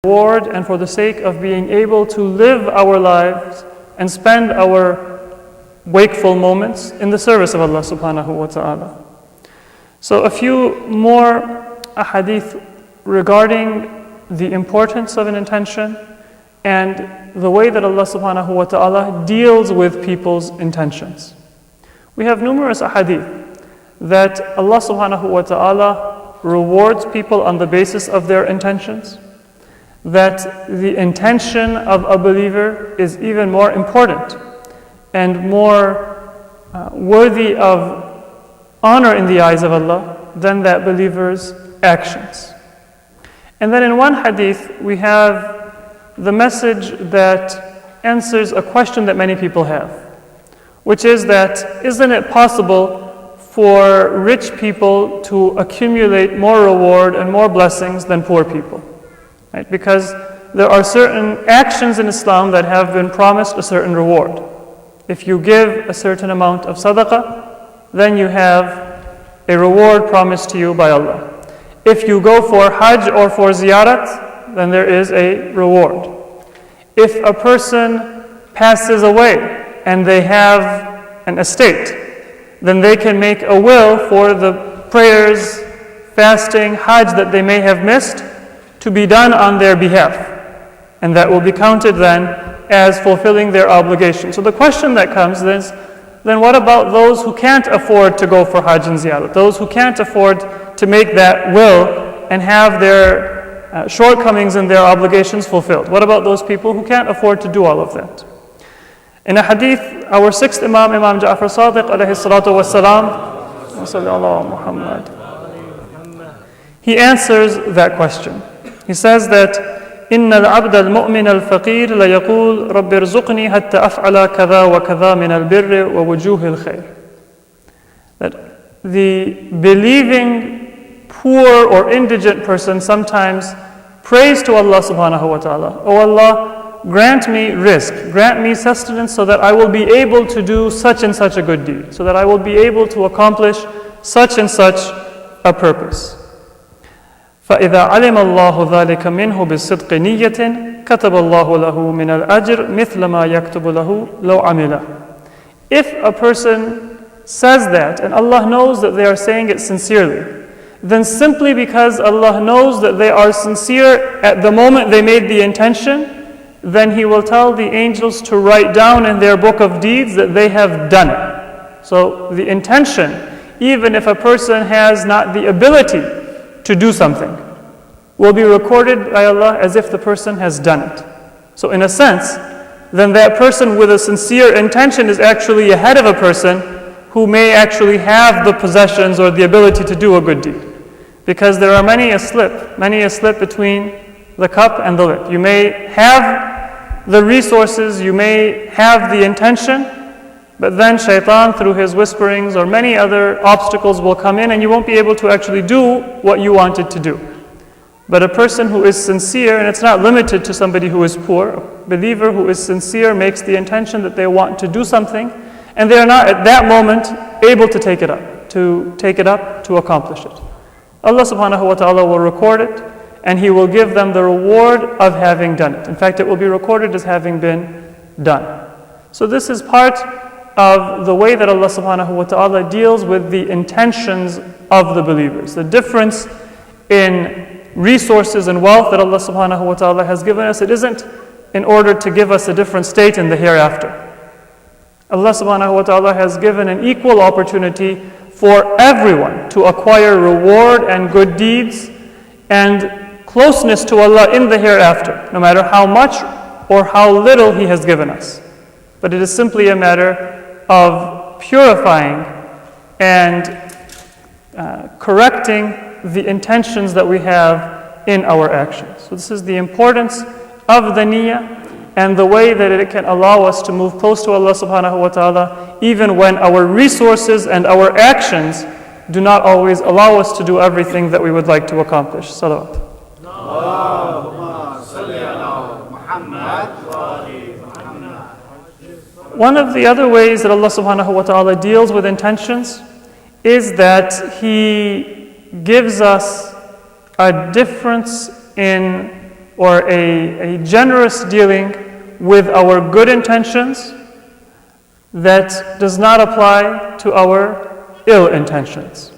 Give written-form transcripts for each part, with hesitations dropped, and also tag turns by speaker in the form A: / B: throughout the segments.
A: reward and for the sake of being able to live our lives and spend our wakeful moments in the service of Allah subhanahu wa ta'ala. So a few more ahadith regarding the importance of an intention and the way that Allah subhanahu wa ta'ala deals with people's intentions. We have numerous ahadith that Allah subhanahu wa ta'ala rewards people on the basis of their intentions, that the intention of a believer is even more important and more worthy of honor in the eyes of Allah than that believer's actions. And then in one hadith, we have the message that answers a question that many people have, which is that, isn't it possible for rich people to accumulate more reward and more blessings than poor people? Right? Because there are certain actions in Islam that have been promised a certain reward. If you give a certain amount of sadaqah, then you have a reward promised to you by Allah. If you go for hajj or for ziyarat, then there is a reward. If a person passes away and they have an estate, then they can make a will for the prayers, fasting, hajj that they may have missed to be done on their behalf. And that will be counted then as fulfilling their obligation. So the question that comes is, then what about those who can't afford to go for hajj and ziyarat? Those who can't afford to make that will and have their shortcomings and their obligations fulfilled. What about those people who can't afford to do all of that? In a hadith, our sixth Imam, Imam Ja'far Sadiq alayhi salatu wasalam, Muhammad, he answers that question. He says that إن العبد المؤمن الفقير ليقول رب ارزقني حتى أفعل كذا وكذا من البر ووجوه الخير. That the believing poor or indigent person sometimes prays to Allah subhanahu wa ta'ala, "Oh Allah, grant me rizq, grant me sustenance so that I will be able to do such and such a good deed, so that I will be able to accomplish such and such a purpose." فإذا علم الله ذلك منه بالصدق نية كتب الله له من الأجر مثل ما يكتب له لو عمله. If a person says that and Allah knows that they are saying it sincerely, then simply because Allah knows that they are sincere at the moment they made the intention, then He will tell the angels to write down in their book of deeds that they have done it. So the intention, even if a person has not the ability to do something, will be recorded by Allah as if the person has done it. So in a sense, then that person with a sincere intention is actually ahead of a person who may actually have the possessions or the ability to do a good deed. Because there are many a slip between the cup and the lip. You may have the resources, you may have the intention, but then shaitan, through his whisperings or many other obstacles, will come in and you won't be able to actually do what you wanted to do. But a person who is sincere, and it's not limited to somebody who is poor, a believer who is sincere makes the intention that they want to do something, and they are not at that moment able to take it up, to accomplish it. Allah subhanahu wa ta'ala will record it, and He will give them the reward of having done it. In fact, it will be recorded as having been done. So this is part of the way that Allah subhanahu wa ta'ala deals with the intentions of the believers. The difference in resources and wealth that Allah subhanahu wa ta'ala has given us, it isn't in order to give us a different state in the hereafter. Allah subhanahu wa ta'ala has given an equal opportunity for everyone to acquire reward and good deeds and closeness to Allah in the hereafter, no matter how much or how little He has given us. But it is simply a matter of purifying and correcting the intentions that we have in our actions. So this is the importance of the niyyah and the way that it can allow us to move close to Allah subhanahu wa ta'ala even when our resources and our actions do not always allow us to do everything that we would like to accomplish. Salawat. One of the other ways that Allah subhanahu wa ta'ala deals with intentions is that He gives us a difference in or a generous dealing with our good intentions that does not apply to our ill intentions.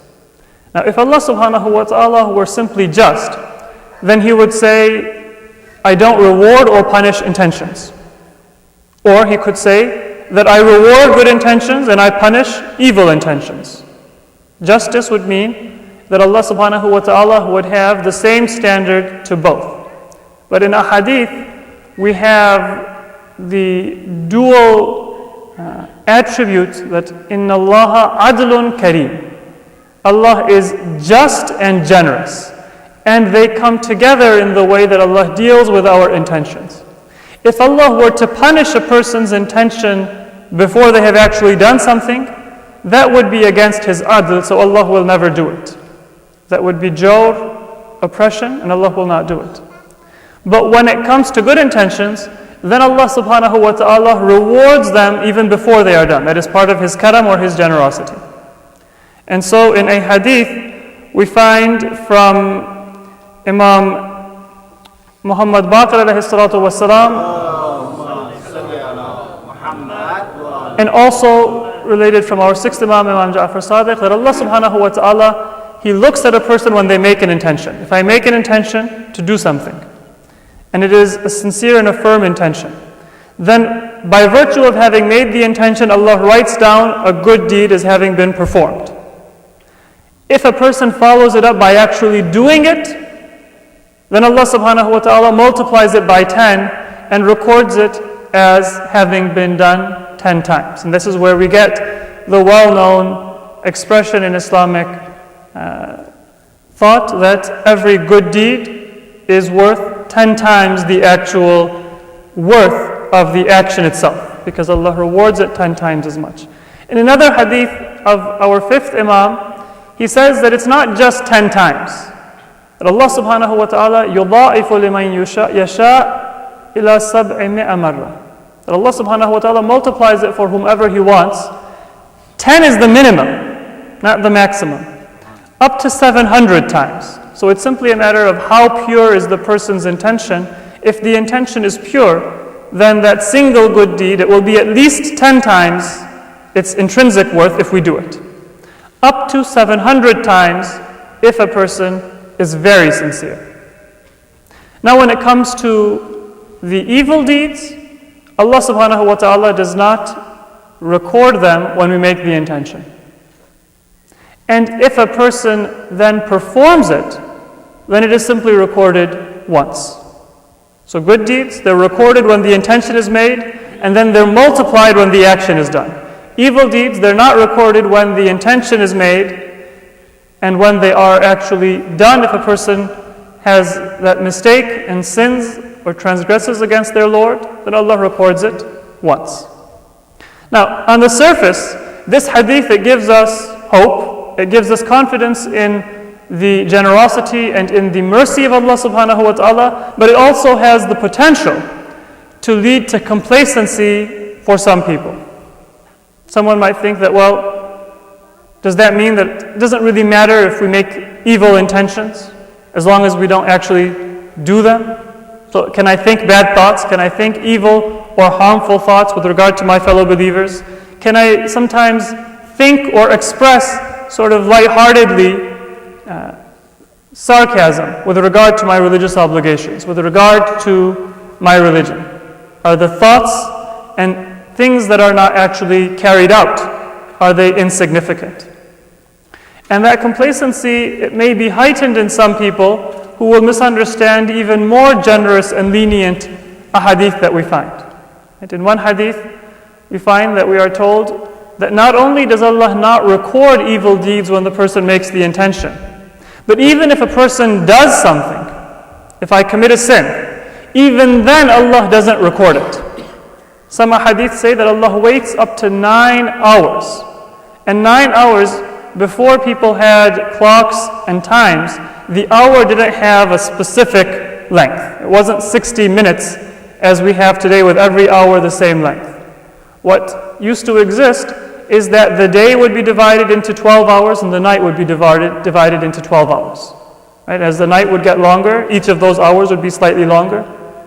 A: Now, if Allah subhanahu wa ta'ala were simply just, then He would say, I don't reward or punish intentions. Or He could say that I reward good intentions and I punish evil intentions. Justice would mean that Allah subhanahu wa ta'ala would have the same standard to both. But in a hadith, we have the dual attribute that inna Allah adlun kareem. Allah is just and generous. And they come together in the way that Allah deals with our intentions. If Allah were to punish a person's intention before they have actually done something, that would be against His adl, so Allah will never do it. That would be jawr, oppression, and Allah will not do it. But when it comes to good intentions, then Allah subhanahu wa ta'ala rewards them even before they are done. That is part of His karam or His generosity. And so in a hadith, we find from Imam Muhammad Baqir alayhi salatu wasalam, and also related from our sixth Imam, Imam Ja'far Sadiq, that Allah subhanahu wa ta'ala, He looks at a person when they make an intention. If I make an intention to do something, and it is a sincere and a firm intention, then by virtue of having made the intention, Allah writes down a good deed as having been performed. If a person follows it up by actually doing it, then Allah subhanahu wa ta'ala multiplies it by 10 and records it as having been done 10 times. And this is where we get the well-known expression in Islamic thought that every good deed is worth 10 times the actual worth of the action itself, because Allah rewards it 10 times as much. In another hadith of our fifth Imam, he says that it's not just 10 times. That Allah subhanahu wa ta'ala يُضَاعِفُ لِمَنْ يَشَاء إِلَى 700 مرة. That Allah subhanahu wa ta'ala multiplies it for whomever He wants. 10 is the minimum, not the maximum. Up to 700 times. So it's simply a matter of how pure is the person's intention. If the intention is pure, then that single good deed, it will be at least 10 times its intrinsic worth if we do it. Up to 700 times if a person is very sincere. Now when it comes to the evil deeds, Allah subhanahu wa ta'ala does not record them when we make the intention. And if a person then performs it, then it is simply recorded once. So good deeds, they're recorded when the intention is made, and then they're multiplied when the action is done. Evil deeds, they're not recorded when the intention is made, and when they are actually done. If a person has that mistake and sins or transgresses against their Lord, then Allah records it once. Now, on the surface, this hadith, it gives us hope. It gives us confidence in the generosity and in the mercy of Allah subhanahu wa ta'ala, but it also has the potential to lead to complacency for some people. Someone might think that, well, does that mean that it doesn't really matter if we make evil intentions, as long as we don't actually do them? So can I think bad thoughts? Can I think evil or harmful thoughts with regard to my fellow believers? Can I sometimes think or express sort of lightheartedly sarcasm with regard to my religious obligations, with regard to my religion? Are the thoughts and things that are not actually carried out, are they insignificant? And that complacency, it may be heightened in some people who will misunderstand even more generous and lenient a hadith that we find. And in one hadith, we find that we are told that not only does Allah not record evil deeds when the person makes the intention, but even if a person does something, if I commit a sin, even then Allah doesn't record it. Some hadiths say that Allah waits up to 9 hours. And 9 hours, before people had clocks and times, the hour didn't have a specific length. It wasn't 60 minutes as we have today with every hour the same length. What used to exist is that the day would be divided into 12 hours and the night would be divided into 12 hours. Right? As the night would get longer, each of those hours would be slightly longer.